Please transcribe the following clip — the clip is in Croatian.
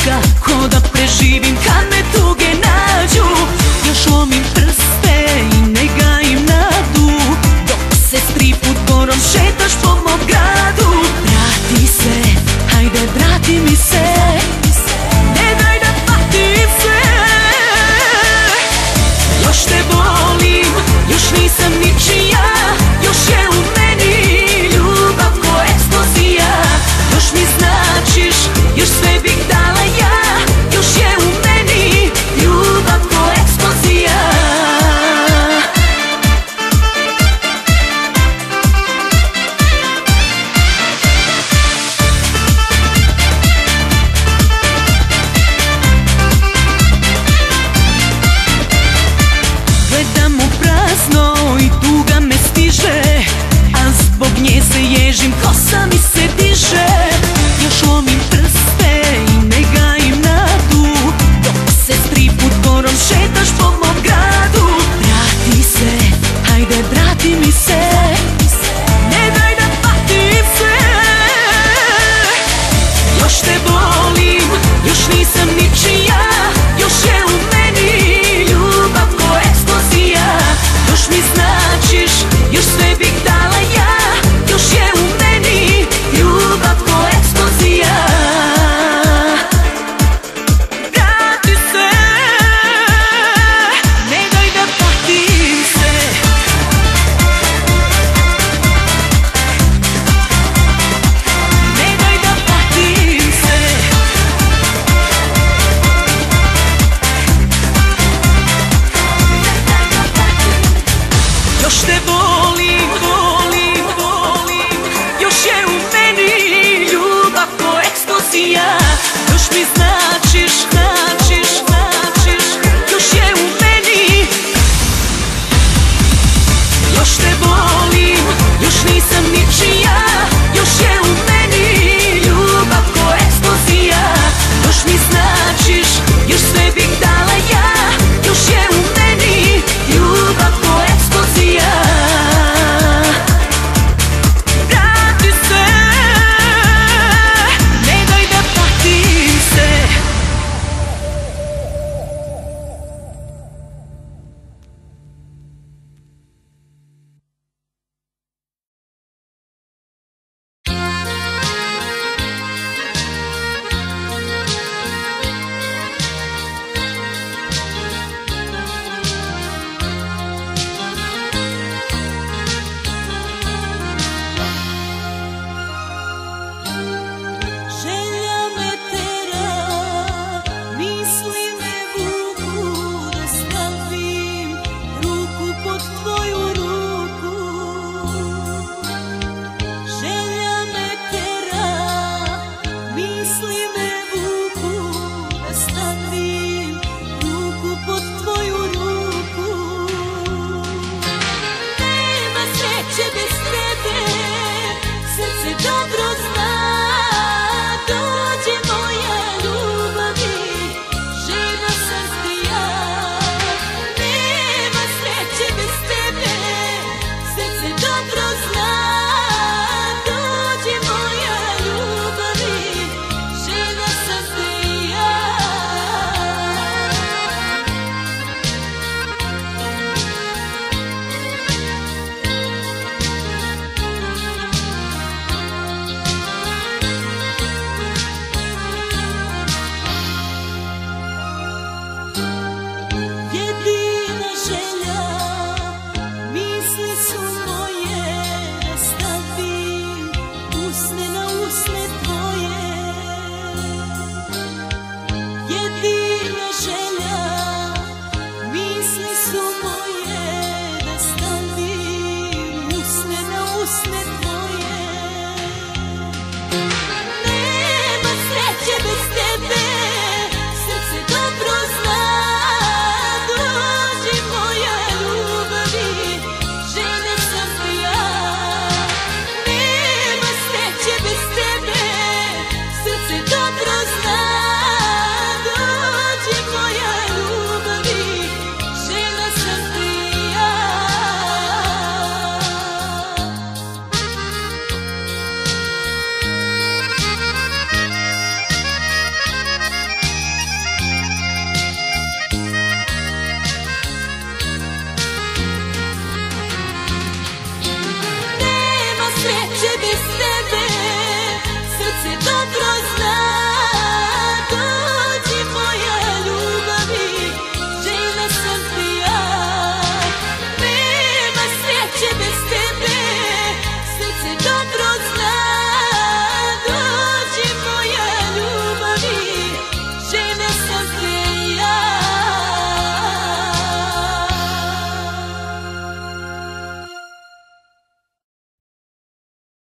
slatka, ko da preživim kad me tuge nađu. Još lomim prste i ne gajim nadu, dok se striput gorom šetaš po mom gradu. Vrati se, hajde vrati mi se, ne daj da patim se. Još te volim, još nisam ničija, još je u meni ljubav ko eksplozija. Još mi značiš, još sve bih dala ja, još je u meni ljubav ko eksplozija. Gledam u prazno i tuga me stiže, a zbog nje se ježim, kosa mi